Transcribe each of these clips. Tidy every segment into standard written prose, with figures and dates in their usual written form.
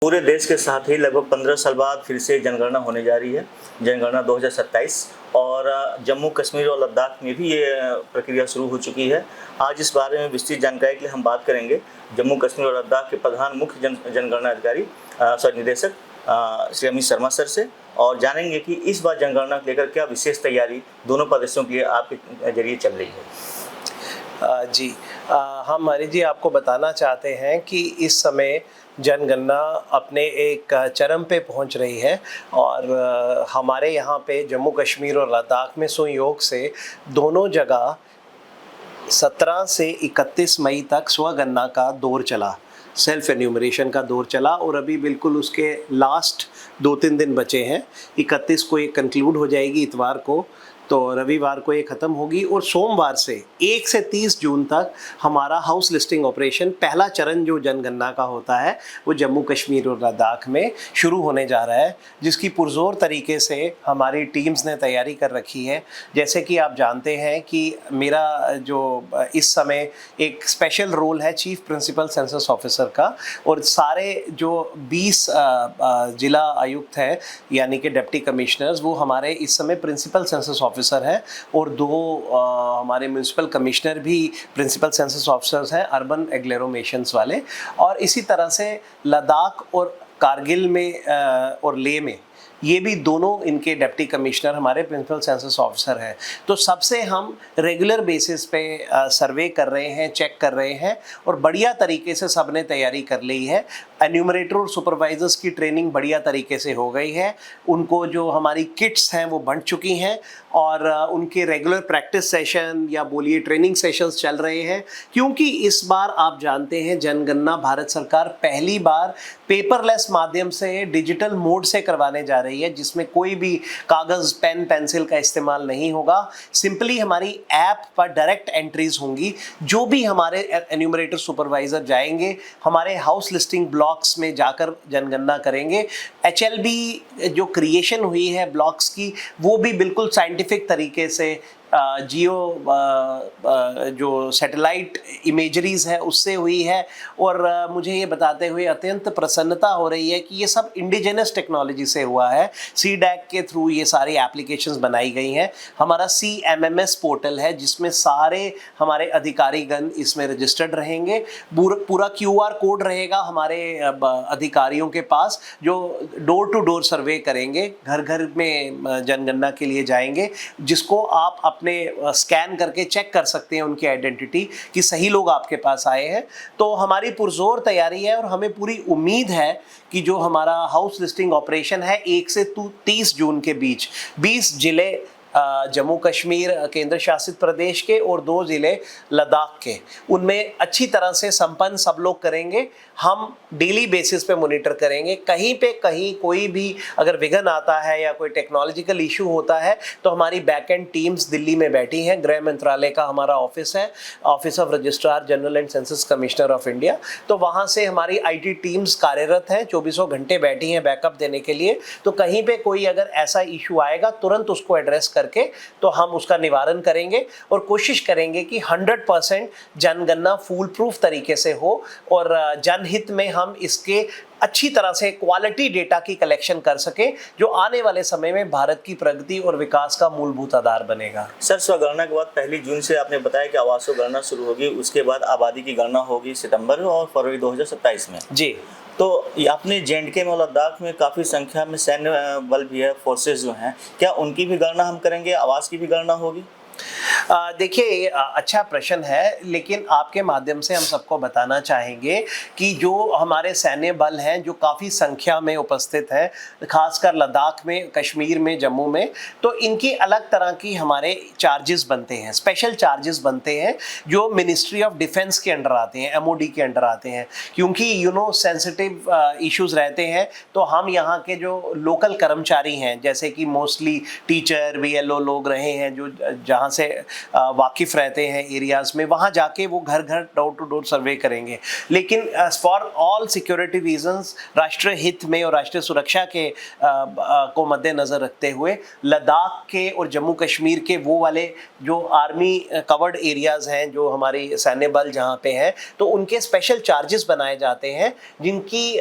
पूरे देश के साथ ही लगभग 15 साल बाद फिर से जनगणना होने जा रही है, जनगणना 2027। और जम्मू कश्मीर और लद्दाख में भी ये प्रक्रिया शुरू हो चुकी है। आज इस बारे में विस्तृत जानकारी के लिए हम बात करेंगे जम्मू कश्मीर और लद्दाख के प्रधान मुख्य जनगणना अधिकारी निदेशक श्री अमित शर्मा सर से, और जानेंगे कि इस बार जनगणना को लेकर क्या विशेष तैयारी दोनों प्रदेशों के लिए आपके जरिए चल रही है। जी, हम हरी जी आपको बताना चाहते हैं कि इस समय जनगणना अपने एक चरम पे पहुंच रही है और हमारे यहाँ पे जम्मू कश्मीर और लद्दाख में संयोग से दोनों जगह 17 से 31 मई तक स्वगणना का दौर चला, सेल्फ एन्यूमरेशन का दौर चला और अभी बिल्कुल उसके लास्ट 2-3 दिन बचे हैं। 31 को ये कंक्लूड हो जाएगी इतवार को, तो रविवार को ये ख़त्म होगी और सोमवार से 1 से 30 जून तक हमारा हाउस लिस्टिंग ऑपरेशन, पहला चरण जो जनगणना का होता है वो जम्मू कश्मीर और लद्दाख में शुरू होने जा रहा है, जिसकी पुरजोर तरीके से हमारी टीम्स ने तैयारी कर रखी है। जैसे कि आप जानते हैं कि मेरा जो इस समय एक स्पेशल रोल है चीफ प्रिंसिपल सेंसस ऑफिसर का, और सारे जो 20 जिला आयुक्त हैं यानी कि डिप्टी कमिश्नर्स, वो हमारे इस समय प्रिंसिपल सेंसस ऑफिसर है, और 2 हमारे म्यूनिसिपल कमिश्नर भी प्रिंसिपल सेंसस ऑफिसर्स हैं, अर्बन एग्लोमेरेशंस वाले। और इसी तरह से लद्दाख और कारगिल में और लेह में ये भी दोनों इनके डिप्टी कमिश्नर हमारे प्रिंसिपल सेंसस ऑफिसर हैं। तो सबसे हम रेगुलर बेसिस पे सर्वे कर रहे हैं, चेक कर रहे हैं, और बढ़िया तरीके से सबने तैयारी कर ली है। एन्यूमरेटर और सुपरवाइजर्स की ट्रेनिंग बढ़िया तरीके से हो गई है, उनको जो हमारी किट्स हैं वो बंट चुकी हैं और उनके रेगुलर प्रैक्टिस सेशन या बोलिए ट्रेनिंग सेशंस चल रहे हैं। क्योंकि इस बार आप जानते हैं जनगणना भारत सरकार पहली बार पेपरलेस माध्यम से डिजिटल मोड से करवाने जा रही है, जिसमें कोई भी कागज़, पेन, पेंसिल का इस्तेमाल नहीं होगा। सिंपली हमारी ऐप पर डायरेक्ट एंट्रीज होंगी। जो भी हमारे एन्यूमरेटर सुपरवाइजर जाएंगे, हमारे हाउस लिस्टिंग ब्लॉक्स में जाकर जनगणना करेंगे। HLB जो क्रिएशन हुई है ब्लॉक्स की, वो भी बिल्कुल साइंटिफिक तरीके से जियो जो सैटेलाइट इमेजरीज है उससे हुई है। और मुझे ये बताते हुए अत्यंत प्रसन्नता हो रही है कि ये सब इंडिजिनस टेक्नोलॉजी से हुआ है। CDAC के थ्रू ये सारी एप्लीकेशंस बनाई गई हैं। हमारा CMMS पोर्टल है जिसमें सारे हमारे अधिकारीगण इसमें रजिस्टर्ड रहेंगे। पूरा QR कोड रहेगा हमारे अधिकारियों के पास, जो डोर टू डोर सर्वे करेंगे, घर घर में जनगणना के लिए जाएंगे, जिसको आप अपने स्कैन करके चेक कर सकते हैं उनकी आइडेंटिटी कि सही लोग आपके पास आए हैं। तो हमारी पुरजोर तैयारी है और हमें पूरी उम्मीद है कि जो हमारा हाउस लिस्टिंग ऑपरेशन है 1 से 30 जून के बीच 20 जिले जम्मू कश्मीर केंद्र शासित प्रदेश के और 2 ज़िले लद्दाख के, उनमें अच्छी तरह से संपन्न सब लोग करेंगे। हम डेली बेसिस पे मॉनिटर करेंगे। कहीं कोई भी अगर विघ्न आता है या कोई टेक्नोलॉजिकल इशू होता है तो हमारी बैकएंड टीम्स दिल्ली में बैठी हैं। गृह मंत्रालय का हमारा ऑफिस है, office of registrar general and census commissioner of India, तो वहाँ से हमारी IT टीम्स कार्यरत हैं, 24 घंटे बैठी हैं बैकअप देने के लिए। तो कहीं पे कोई अगर ऐसा इशू आएगा तुरंत उसको एड्रेस करके तो हम उसका निवारण करेंगे और कोशिश करेंगे कि 100% जनगणना फूल प्रूफ तरीके से हो और जनहित में हम इसके अच्छी तरह से क्वालिटी डेटा की कलेक्शन कर सकें, जो आने वाले समय में भारत की प्रगति और विकास का मूलभूत आधार बनेगा। सर, स्वगणना के बाद 1 जून से आपने बताया कि आवासों गणना शुरू होगी, उसके बाद आबादी की गणना होगी सितंबर और फरवरी 2027 में। जी, तो आपने J&K में और लद्दाख में काफ़ी संख्या में सैन्य बल भी है, फोर्सेस जो हैं, क्या उनकी भी गणना हम करेंगे, आवास की भी गणना होगी? देखिए, अच्छा प्रश्न है, लेकिन आपके माध्यम से हम सबको बताना चाहेंगे कि जो हमारे सैन्य बल हैं जो काफ़ी संख्या में उपस्थित हैं, खासकर लद्दाख में, कश्मीर में, जम्मू में, तो इनकी अलग तरह की हमारे चार्जेस बनते हैं, स्पेशल चार्जेस बनते हैं जो मिनिस्ट्री ऑफ डिफेंस के अंडर आते हैं, MOD के अंडर आते हैं। क्योंकि सेंसिटिव इश्यूज रहते हैं, तो हम यहाँ के जो लोकल कर्मचारी हैं, जैसे कि मोस्टली टीचर, VLO लोग रहे हैं, जो जहाँ से वाकिफ़ रहते हैं एरियाज़ में, वहाँ जाके वो घर घर डोर टू डोर सर्वे करेंगे। लेकिन फॉर ऑल सिक्योरिटी रीजंस, राष्ट्रीय हित में और राष्ट्रीय सुरक्षा के को मद्देनज़र रखते हुए लद्दाख के और जम्मू कश्मीर के वो वाले जो आर्मी कवर्ड एरियाज़ हैं, जो हमारी सैन्य बल जहाँ पे हैं, तो उनके स्पेशल चार्जेस बनाए जाते हैं, जिनकी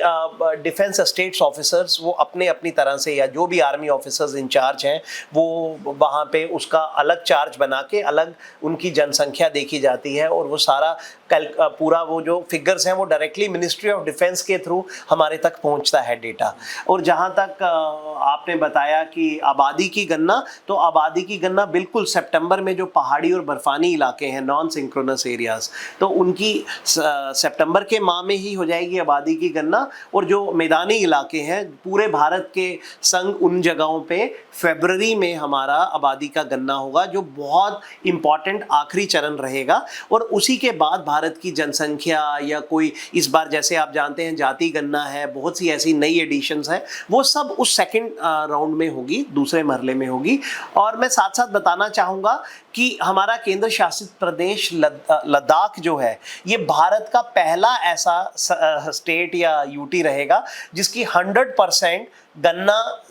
डिफेंस स्टेट्स ऑफिसर्स वो अपने अपनी तरह से, या जो भी आर्मी ऑफिसर्स इंचार्ज हैं वो वहाँ पे उसका अलग चार्ज बना के अलग उनकी जनसंख्या देखी जाती है, और वो सारा पूरा वो जो फिगर्स हैं वो डायरेक्टली मिनिस्ट्री ऑफ डिफेंस के थ्रू हमारे तक पहुंचता है डेटा। और जहां तक आपने बताया कि आबादी की गणना, तो आबादी की गणना बिल्कुल सितंबर में जो पहाड़ी और बर्फानी इलाके हैं, नॉन सिंक्रोनस एरियाज, तो उनकी सितंबर के माह में ही हो जाएगी आबादी की गणना। और जो मैदानी इलाके हैं पूरे भारत के संग उन जगहों पे फरवरी में हमारा आबादी का गणना होगा, जो बहुत इम्पॉर्टेंट आखिरी चरण रहेगा। और उसी के बाद भारत की जनसंख्या या कोई इस बार जैसे आप जानते हैं जाति गणना है, बहुत सी ऐसी नई एडिशंस हैं, वो सब उस सेकंड राउंड में होगी, दूसरे मरहले में होगी। और मैं साथ साथ बताना चाहूँगा कि हमारा केंद्र शासित प्रदेश लद्दाख जो है, ये भारत का पहला ऐसा स्टेट या यूटी रहेगा जिसकी 100%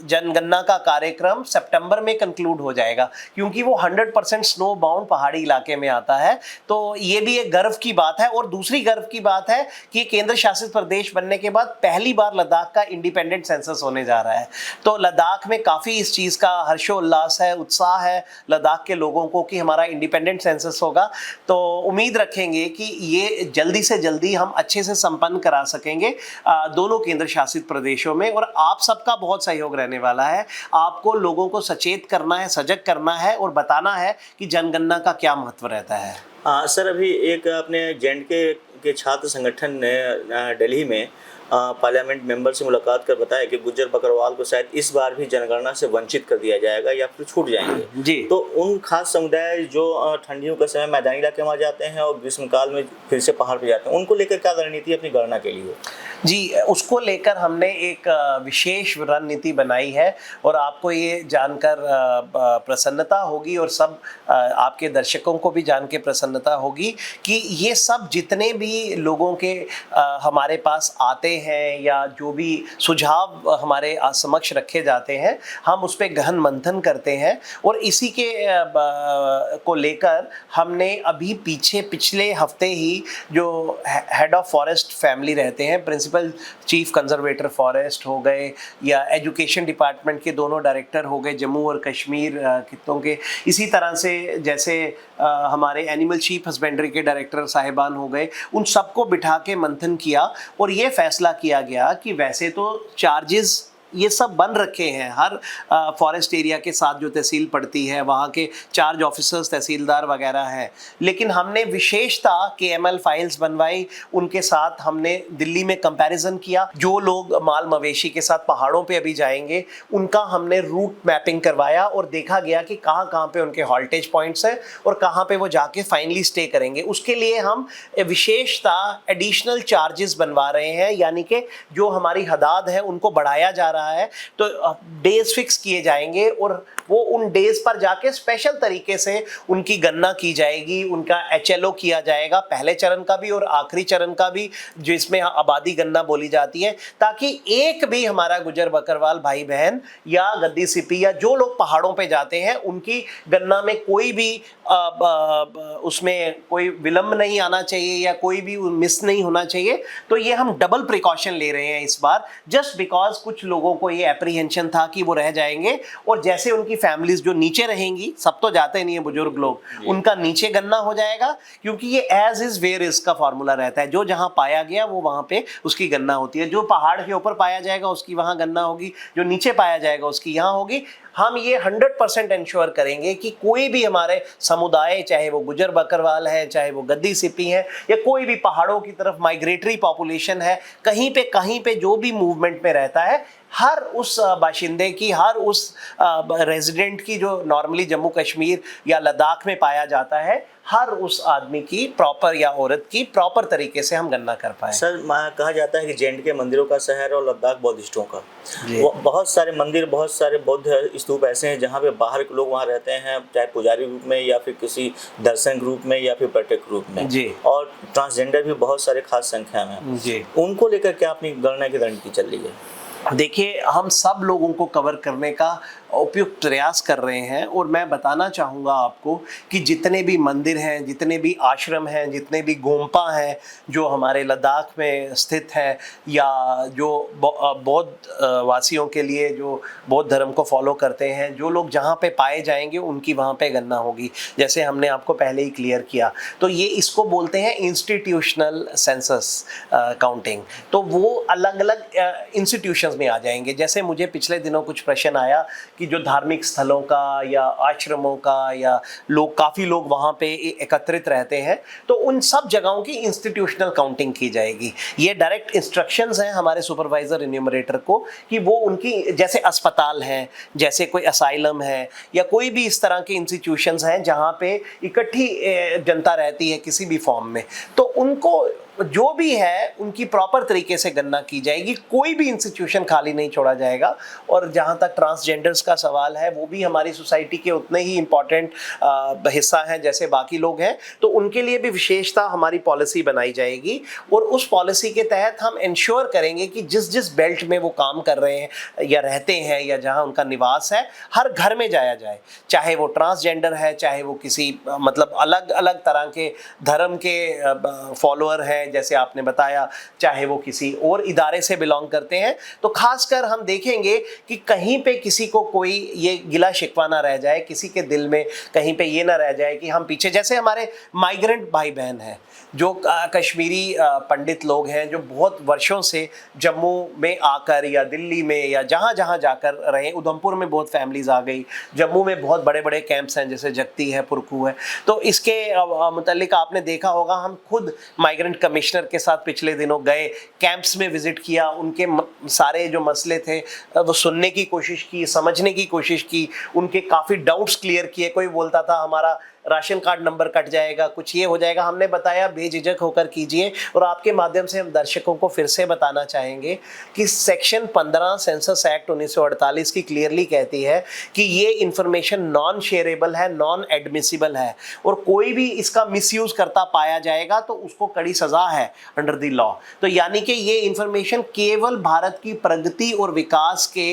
जनगणना का कार्यक्रम सितंबर में कंक्लूड हो जाएगा, क्योंकि वो 100% स्नो बाउंड पहाड़ी इलाके में आता है। तो ये भी एक गर्व की बात है। और दूसरी गर्व की बात है कि केंद्र शासित प्रदेश बनने के बाद पहली बार लद्दाख का इंडिपेंडेंट सेंसस होने जा रहा है। तो लद्दाख में काफ़ी इस चीज़ का हर्षोल्लास है, उत्साह है लद्दाख के लोगों को कि हमारा इंडिपेंडेंट सेंसस होगा। तो उम्मीद रखेंगे कि ये जल्दी से जल्दी हम अच्छे से संपन्न करा सकेंगे दोनों केंद्र शासित प्रदेशों में। और आप सबका बहुत सहयोग रहने वाला है। आपको लोगों को सचेत करना है, सजग करना है और बताना है कि जनगणना का क्या महत्व रहता है। सर, अभी एक अपने जे.एंड.के के छात्र संगठन ने दिल्ली में पार्लियामेंट मेंबर से मुलाकात कर बताया कि गुज्जर बकरवाल को शायद इस बार भी जनगणना से वंचित कर दिया जाएगा या फिर छूट जाएंगे जी। तो उन खास समुदाय जो ठंडियों के समय मैदानी इलाके में आ जाते हैं और ग्रीष्मकाल में फिर से पहाड़ पर जाते हैं, उनको लेकर क्या रणनीति अपनी गणना के लिए? जी, उसको लेकर हमने एक विशेष रणनीति बनाई है और आपको ये जानकर प्रसन्नता होगी और सब आपके दर्शकों को भी जान के प्रसन्नता होगी कि ये सब जितने भी लोगों के हमारे पास आते हैं या जो भी सुझाव हमारे समक्ष रखे जाते हैं, हम उस पर गहन मंथन करते हैं। और इसी के को लेकर हमने अभी पिछले हफ्ते ही जो हेड ऑफ फॉरेस्ट फैमिली रहते हैं, प्रिंसिपल चीफ कंजर्वेटर फॉरेस्ट हो गए या एजुकेशन डिपार्टमेंट के दोनों डायरेक्टर हो गए जम्मू और कश्मीर खित्तों के, इसी तरह से जैसे हमारे एनिमल चीफ हस्बेंड्री के डायरेक्टर साहिबान हो गए, उन सबको बिठा के मंथन किया और ये फैसला किया गया कि वैसे तो चार्जेस ये सब बन रखे हैं हर फॉरेस्ट एरिया के साथ जो तहसील पड़ती है, वहाँ के चार्ज ऑफिसर्स तहसीलदार वगैरह हैं, लेकिन हमने विशेषता KML फाइल्स बनवाई, उनके साथ हमने दिल्ली में कंपैरिजन किया। जो लोग माल मवेशी के साथ पहाड़ों पे अभी जाएंगे उनका हमने रूट मैपिंग करवाया और देखा गया कि कहाँ कहाँ पे उनके हॉल्टेज पॉइंट्स हैं और कहाँ पे वो जाके फाइनली स्टे करेंगे। उसके लिए हम विशेषता एडिशनल चार्जेस बनवा रहे हैं, यानी कि जो हमारी हदाद है उनको बढ़ाया जा रहा है। तो डेज फिक्स किए जाएंगे और वो उन डेज पर जाके स्पेशल तरीके से उनकी गणना की जाएगी, उनका HLO किया जाएगा, पहले चरण का भी और आखिरी चरण का भी, जिसमें आबादी गणना बोली जाती है, ताकि एक भी हमारा गुजर बकरवाल भाई बहन या गद्दी सिपी या जो लोग पहाड़ों पे जाते हैं उनकी गणना में कोई भी उसमें कोई विलंब नहीं आना चाहिए या कोई भी मिस नहीं होना चाहिए। तो ये हम डबल प्रिकॉशन ले रहे हैं इस बार, जस्ट बिकॉज कुछ लोगों को ये एप्रीहेंशन था कि वो रह जाएंगे और जैसे उनकी फैमिलीज जो नीचे रहेंगी, सब तो जाते नहीं है बुजुर्ग लोग, उनका नीचे गणना हो जाएगा, क्योंकि ये एज इज वेयर इज का फॉर्मूला रहता है। जो जहां पाया गया वो वहां पे उसकी गणना होती है। जो पहाड़ के ऊपर पाया जाएगा उसकी वहां गणना होगी, जो नीचे पाया जाएगा उसकी यहाँ होगी। हम ये 100% इंश्योर करेंगे कि कोई भी हमारे समुदाय, चाहे वो गुजर बकरवाल है, चाहे वो गद्दी सिपी है या कोई भी पहाड़ों की तरफ माइग्रेटरी पॉपुलेशन है, कहीं पे जो भी मूवमेंट में रहता है, हर उस बाशिंदे की, हर उस रेजिडेंट की जो नॉर्मली जम्मू कश्मीर या लद्दाख में पाया जाता है, हर उस आदमी की प्रॉपर या औरत की प्रॉपर तरीके से हम गणना कर पाए। सर कहा जाता है कि जे.एंड.के मंदिरों का शहर और लद्दाख बौद्धिस्टों का। जी। बहुत सारे मंदिर, बहुत सारे बौद्ध स्तूप ऐसे हैं जहाँ पे बाहर के लोग वहाँ रहते हैं, चाहे पुजारी रूप में या फिर किसी दर्शन ग्रुप में या फिर पर्यटक रूप में। जी। और ट्रांसजेंडर भी बहुत सारे खास संख्या में। जी। उनको लेकर क्या अपनी गणना की रणनीति चल रही है? देखिए, हम सब लोगों को कवर करने का उपयुक्त प्रयास कर रहे हैं, और मैं बताना चाहूँगा आपको कि जितने भी मंदिर हैं, जितने भी आश्रम हैं, जितने भी गोम्पा हैं जो हमारे लद्दाख में स्थित हैं, या जो बौद्ध वासियों के लिए जो बौद्ध धर्म को फॉलो करते हैं, जो लोग जहाँ पे पाए जाएंगे उनकी वहाँ पे गणना होगी, जैसे हमने आपको पहले ही क्लियर किया। तो ये इसको बोलते हैं इंस्टीट्यूशनल सेंसस काउंटिंग। तो वो अलग अलग इंस्टीट्यूशंस में आ जाएंगे। जैसे मुझे पिछले दिनों कुछ प्रश्न आया कि जो धार्मिक स्थलों का या आश्रमों का या काफ़ी लोग वहाँ पे एकत्रित रहते हैं, तो उन सब जगहों की इंस्टीट्यूशनल काउंटिंग की जाएगी। ये डायरेक्ट इंस्ट्रक्शंस हैं हमारे सुपरवाइजर इन्यूमरेटर को कि वो उनकी, जैसे अस्पताल हैं, जैसे कोई असाइलम है, या कोई भी इस तरह के इंस्टीट्यूशंस हैं जहाँ पे इकट्ठी जनता रहती है किसी भी फॉर्म में, तो उनको जो भी है उनकी प्रॉपर तरीके से गणना की जाएगी। कोई भी इंस्टीट्यूशन खाली नहीं छोड़ा जाएगा। और जहाँ तक ट्रांसजेंडर्स का सवाल है, वो भी हमारी सोसाइटी के उतने ही इम्पॉर्टेंट हिस्सा हैं जैसे बाकी लोग हैं, तो उनके लिए भी विशेषता हमारी पॉलिसी बनाई जाएगी। और उस पॉलिसी के तहत हम इंश्योर करेंगे कि जिस जिस बेल्ट में वो काम कर रहे हैं या रहते हैं या जहाँ उनका निवास है, हर घर में जाया जाए, चाहे वो ट्रांसजेंडर है, चाहे वो किसी मतलब अलग अलग तरह के धर्म के फॉलोअर हैं जैसे आपने बताया, चाहे वो किसी और इदारे से बिलोंग करते हैं। तो खासकर हम देखेंगे कि कहीं पे किसी को कोई ये गिला शिकवा ना रह जाए, किसी के दिल में कहीं पे ये ना रह जाए कि हम पीछे। जैसे हमारे माइग्रेंट भाई बहन हैं, जो कश्मीरी पंडित लोग हैं, जो बहुत वर्षों से जम्मू में आकर या दिल्ली में या जहाँ जहाँ जाकर रहे, उधमपुर में बहुत फैमिलीज आ गई, जम्मू में बहुत बड़े बड़े कैंप्स हैं जैसे जगती है, पुरकू है। तो इसके मुतालिक आपने देखा होगा, हम खुद माइग्रेंट कमिश्नर के साथ पिछले दिनों गए, कैंप्स में विजिट किया, उनके सारे जो मसले थे वो सुनने की कोशिश की, समझने की कोशिश की, उनके काफ़ी डाउट्स क्लियर किए। कोई बोलता था हमारा राशन कार्ड नंबर कट जाएगा, कुछ ये हो जाएगा, हमने बताया बेझिझक होकर कीजिए। और आपके माध्यम से हम दर्शकों को फिर से बताना चाहेंगे कि सेक्शन 15 सेंसस एक्ट 1948 की क्लियरली कहती है कि ये इंफॉर्मेशन नॉन शेयरेबल है, नॉन एडमिसिबल है, और कोई भी इसका मिसयूज करता पाया जाएगा तो उसको कड़ी सजा है अंडर द लॉ। तो यानी कि ये इंफॉर्मेशन केवल भारत की प्रगति और विकास के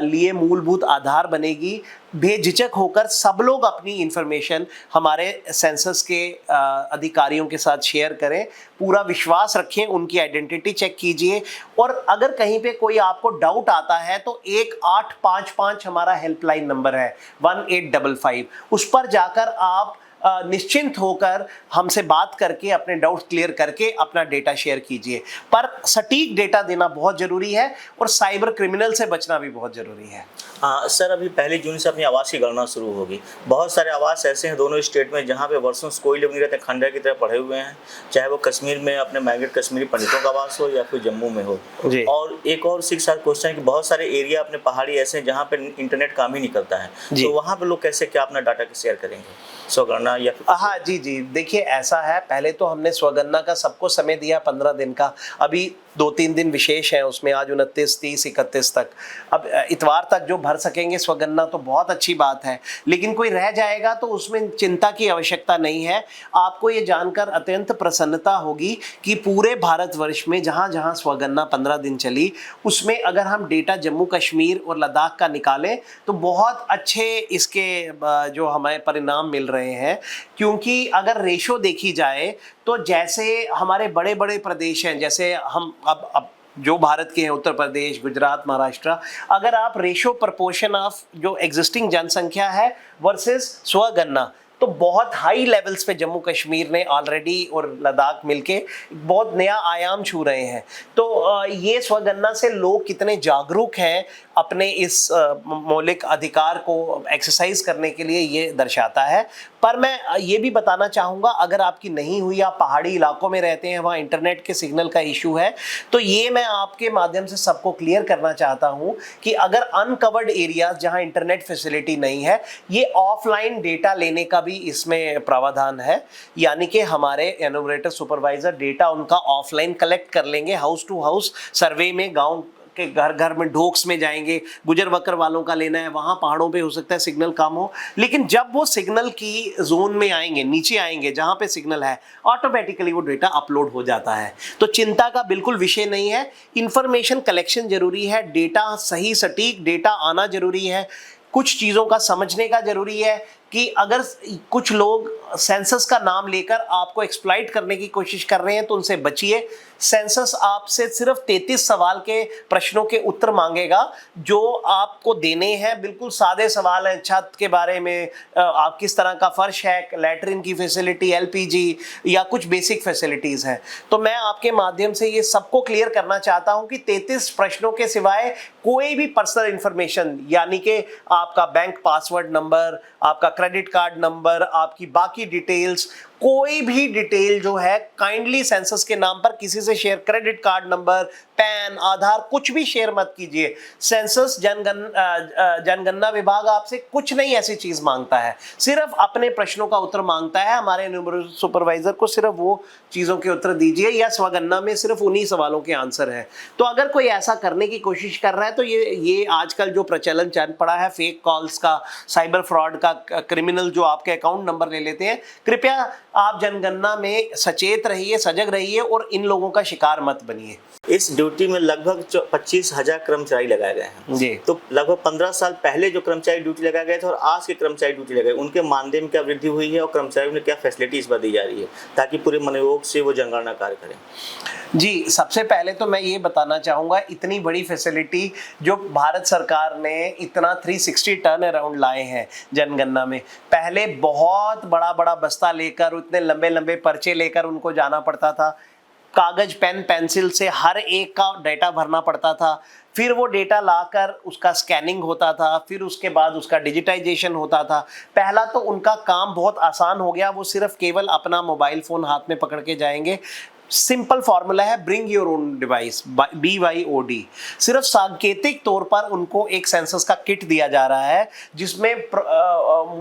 लिए मूलभूत आधार बनेगी। बेझिझक होकर सब लोग अपनी इंफॉर्मेशन हमारे सेंसस के अधिकारियों के साथ शेयर करें, पूरा विश्वास रखें, उनकी आइडेंटिटी चेक कीजिए। और अगर कहीं पे कोई आपको डाउट आता है तो 1855 हमारा हेल्पलाइन नंबर है, 1855, उस पर जाकर आप निश्चिंत होकर हमसे बात करके अपने डाउट्स क्लियर करके अपना डेटा शेयर कीजिए। पर सटीक डेटा देना बहुत ज़रूरी है और साइबर क्रिमिनल से बचना भी बहुत ज़रूरी है। सर, अभी 1 जून से अपनी आवास की गणना शुरू होगी। बहुत सारे आवास ऐसे हैं दोनों स्टेट में जहाँ पे वर्षों से कोई लोग नहीं रहते, खंडर की तरह पड़े हुए हैं, चाहे वो कश्मीर में अपने माइग्रेंट कश्मीरी पंडितों का आवास हो या फिर जम्मू में हो। और एक और शिक्षा क्वेश्चन है कि बहुत सारे एरिया अपने पहाड़ी ऐसे हैं जहाँ पे इंटरनेट काम ही नहीं करता है, तो वहाँ पे लोग कैसे क्या अपना डाटा शेयर करेंगे, स्वगणना या फिर? हाँ जी, देखिए ऐसा है, पहले तो हमने स्वगणना का सबको समय दिया 15 दिन का, अभी 2-3 दिन विशेष हैं उसमें, आज 29, 30, 31 तक। अब इतवार तक जो भर सकेंगे स्वगणना तो बहुत अच्छी बात है, लेकिन कोई रह जाएगा तो उसमें चिंता की आवश्यकता नहीं है। आपको ये जानकर अत्यंत प्रसन्नता होगी कि पूरे भारतवर्ष में जहाँ जहाँ स्वगणना 15 दिन चली, उसमें अगर हम डेटा जम्मू कश्मीर और लद्दाख का निकालें तो बहुत अच्छे इसके जो हमें परिणाम मिल रहे हैं। क्योंकि अगर रेशो देखी जाए तो जैसे हमारे बड़े बड़े प्रदेश हैं, जैसे हम अब जो भारत के हैं, उत्तर प्रदेश, गुजरात, महाराष्ट्र, अगर आप रेशो प्रपोर्शन ऑफ जो एग्जिस्टिंग जनसंख्या है वर्सेस स्वगणना, तो बहुत हाई लेवल्स पे जम्मू कश्मीर ने ऑलरेडी और लद्दाख मिलके बहुत नया आयाम छू रहे हैं। तो ये स्वगणना से लोग कितने जागरूक हैं अपने इस मौलिक अधिकार को एक्सरसाइज करने के लिए, ये दर्शाता है। पर मैं ये भी बताना चाहूँगा, अगर आपकी नहीं हुई, आप पहाड़ी इलाकों में रहते हैं, वहाँ इंटरनेट के सिग्नल का इशू है, तो ये मैं आपके माध्यम से सबको क्लियर करना चाहता हूँ कि अगर अनकवर्ड एरियाज जहाँ इंटरनेट फैसिलिटी नहीं है, ये ऑफलाइन डेटा लेने का भी इसमें प्रावधान है। यानी कि हमारे एनुमरेटर सुपरवाइजर डेटा उनका ऑफलाइन कलेक्ट कर लेंगे, हाउस टू हाउस सर्वे में, गाँव के घर घर में ढोक्स में जाएंगे, गुजर बकर वालों का लेना है, वहाँ पहाड़ों पे हो सकता है सिग्नल कम हो, लेकिन जब वो सिग्नल की जोन में आएंगे, नीचे आएंगे जहाँ पे सिग्नल है, ऑटोमेटिकली वो डेटा अपलोड हो जाता है। तो चिंता का बिल्कुल विषय नहीं है। इंफॉर्मेशन कलेक्शन जरूरी है, डेटा सही सटीक डेटा आना जरूरी है, कुछ चीज़ों का समझने का जरूरी है कि अगर कुछ लोग सेंसस का नाम लेकर आपको एक्सप्लॉइट करने की कोशिश कर रहे हैं तो उनसे बचिए। सेंसस आपसे सिर्फ 33 सवाल के प्रश्नों के उत्तर मांगेगा जो आपको देने हैं। बिल्कुल सादे सवाल हैं, छत के बारे में, आप किस तरह का फर्श है, लैट्रिन की फैसिलिटी, एलपीजी या कुछ बेसिक फैसिलिटीज़ हैं। तो मैं आपके माध्यम से ये सबको क्लियर करना चाहता हूँ कि 33 प्रश्नों के सिवाय कोई भी पर्सनल इंफॉर्मेशन, यानी कि आपका बैंक पासवर्ड नंबर, आपका क्रेडिट कार्ड नंबर, आपकी बाकी डिटेल्स, कोई भी डिटेल जो है काइंडली सेंसस के नाम पर किसी से share, credit card number, PAN, Aadhaar, कुछ भी शेयर मत कीजिए। सेंसस जनगणना विभाग आपसे कुछ नहीं ऐसी चीज मांगता है, सिर्फ अपने प्रश्नों का उत्तर मांगता है। हमारे एनुमरेटर सुपरवाइजर को सिर्फ वो चीजों के उत्तर दीजिए, या स्वगणना में सिर्फ उन्हीं सवालों के आंसर है। तो अगर कोई ऐसा करने की कोशिश कर रहा है तो ये आजकल जो प्रचलन चल पड़ा है फेक कॉल्स का, साइबर फ्रॉड का, क्रिमिनल जो आपके अकाउंट नंबर ले लेते हैं, कृपया आप जनगणना में सचेत रहिए, सजग रहिए और इन लोगों का शिकार मत बनिए। इस ड्यूटी में लगभग 25,000 कर्मचारी लगाए गए हैं जी। तो लगभग 15 साल पहले जो कर्मचारी ड्यूटी लगाए गए थे और आज के कर्मचारी ड्यूटी लगाए, उनके मानदेय में क्या वृद्धि हुई है और कर्मचारियों ने क्या फैसिलिटी इस बार दी जा रही है ताकि पूरे मनोयोग से वो जनगणना कार्य करें? जी, सबसे पहले तो मैं ये बताना चाहूँगा, इतनी बड़ी फैसिलिटी जो भारत सरकार ने इतना 360 टर्न अराउंड लाए हैं जनगणना में। पहले बहुत बड़ा बड़ा बस्ता लेकर, इतने लंबे लंबे पर्चे लेकर उनको जाना पड़ता था, कागज पेन पेंसिल से हर एक का डेटा भरना पड़ता था, फिर वो डेटा लाकर उसका स्कैनिंग होता था, फिर उसके बाद उसका डिजिटाइजेशन होता था। पहला तो उनका काम बहुत आसान हो गया, वो सिर्फ केवल अपना मोबाइल फ़ोन हाथ में पकड़ के जाएंगे। सिंपल फॉर्मूला है, bring your own device, BYOD। सिर्फ सांकेतिक तौर पर उनको एक सेंसस का किट दिया जा रहा है जिसमें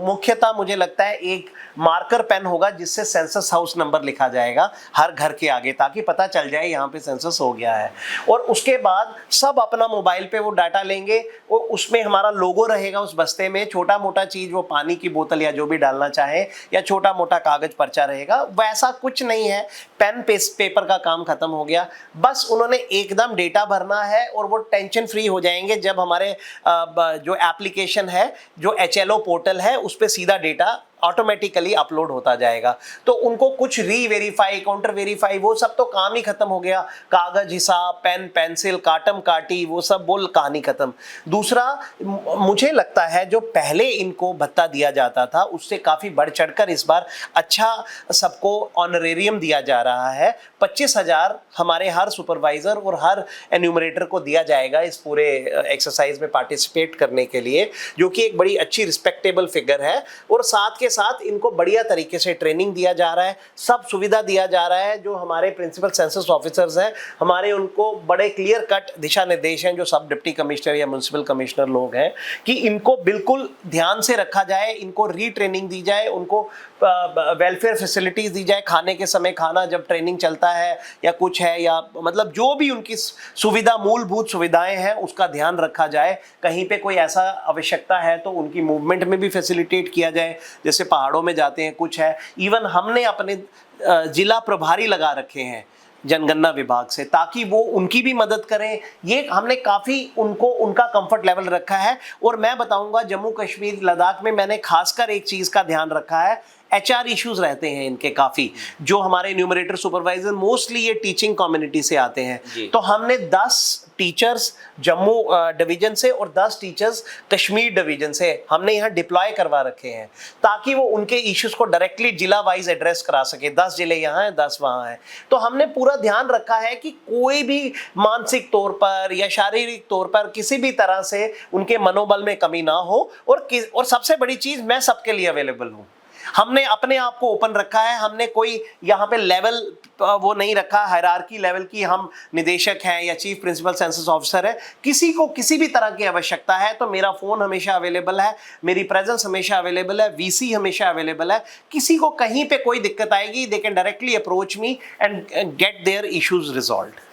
मुख्यतः मुझे लगता है एक मार्कर पेन होगा जिससे सेंसस हाउस नंबर लिखा जाएगा हर घर के आगे, ताकि पता चल जाए यहाँ पे सेंसस हो गया है। और उसके बाद सब अपना मोबाइल पे वो डाटा लेंगे और उसमें हमारा लोगो रहेगा उस बस्ते में। छोटा मोटा चीज़, वो पानी की बोतल या जो भी डालना चाहे, या छोटा मोटा कागज पर्चा रहेगा, वैसा कुछ नहीं है। पेन पेपर का काम खत्म हो गया, बस उन्होंने एकदम डेटा भरना है और वो टेंशन फ्री हो जाएंगे जब हमारे जो एप्लीकेशन है, जो HLO पोर्टल है, उस पर सीधा डेटा ऑटोमेटिकली अपलोड होता जाएगा। तो उनको कुछ री-वेरीफाई, काउंटर वेरीफाई, वो सब तो काम ही खत्म हो गया। कागज हिसाब, पेन पेंसिल, काटम काटी, वो सब बोल कहानी खत्म। दूसरा, मुझे लगता है जो पहले इनको भत्ता दिया जाता था उससे काफ़ी बढ़ चढ़कर इस बार अच्छा सबको ऑनरेरियम दिया जा रहा है। 25,000 हमारे हर सुपरवाइज़र और हर एन्यूमरेटर को दिया जाएगा इस पूरे एक्सरसाइज में पार्टिसिपेट करने के लिए, जो कि एक बड़ी अच्छी रिस्पेक्टेबल फिगर है। और साथ के साथ इनको बढ़िया तरीके से ट्रेनिंग दिया जा रहा है, सब सुविधा दिया जा रहा है। जो हमारे प्रिंसिपल सेंसस ऑफिसर्स हैं हमारे, उनको बड़े क्लियर कट दिशा निर्देश हैं, जो सब डिप्टी कमिश्नर या म्युनिसिपल कमिश्नर लोग हैं, कि इनको बिल्कुल ध्यान से रखा जाए, इनको रीट्रेनिंग दी जाए, उनको वेलफेयर फैसिलिटीज़ दी जाए, खाने के समय खाना जब ट्रेनिंग चलता है या कुछ है, या मतलब जो भी उनकी सुविधा, मूलभूत सुविधाएं हैं, उसका ध्यान रखा जाए। कहीं पे कोई ऐसा आवश्यकता है तो उनकी मूवमेंट में भी फैसिलिटेट किया जाए, जैसे पहाड़ों में जाते हैं कुछ है। इवन हमने अपने जिला प्रभारी लगा रखे हैं जनगणना विभाग से, ताकि वो उनकी भी मदद करें। ये हमने काफ़ी उनको उनका कंफर्ट लेवल रखा है। और मैं बताऊंगा, जम्मू कश्मीर लद्दाख में मैंने खासकर एक चीज़ का ध्यान रखा है, HR इश्यूज रहते हैं इनके काफ़ी। जो हमारे न्यूमरेटर सुपरवाइजर मोस्टली ये टीचिंग कम्युनिटी से आते हैं, तो हमने 10 टीचर्स जम्मू डिवीजन से और 10 टीचर्स कश्मीर डिवीजन से हमने यहाँ डिप्लॉय करवा रखे हैं, ताकि वो उनके इश्यूज को डायरेक्टली जिला वाइज एड्रेस करा सके। 10 जिले यहाँ हैं, 10 वहाँ हैं। तो हमने पूरा ध्यान रखा है कि कोई भी मानसिक तौर पर या शारीरिक तौर पर किसी भी तरह से उनके मनोबल में कमी ना हो। और सबसे बड़ी चीज़, मैं सबके लिए अवेलेबल हूँ। हमने अपने आप को ओपन रखा है, हमने कोई यहाँ पे लेवल वो नहीं रखा हायरार्की लेवल की, हम निदेशक हैं या चीफ प्रिंसिपल सेंसस ऑफिसर है। किसी को किसी भी तरह की आवश्यकता है तो मेरा फोन हमेशा अवेलेबल है, मेरी प्रेजेंस हमेशा अवेलेबल है, वीसी हमेशा अवेलेबल है। किसी को कहीं पे कोई दिक्कत आएगी, they can directly approach me and get their issues resolved.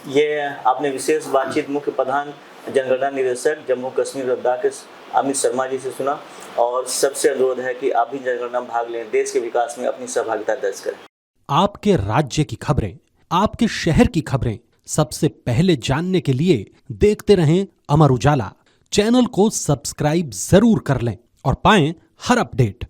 ये आपने विशेष बातचीत मुख्य प्रधान जनगणना निदेशक जम्मू कश्मीर लद्दाख अमित शर्मा जी से सुना, और सबसे अनुरोध है कि आप भी जनगणना में भाग लें, देश के विकास में अपनी सहभागिता दर्ज करें। आपके राज्य की खबरें, आपके शहर की खबरें सबसे पहले जानने के लिए देखते रहें अमर उजाला। चैनल को सब्सक्राइब जरूर कर लें और पाएं हर अपडेट।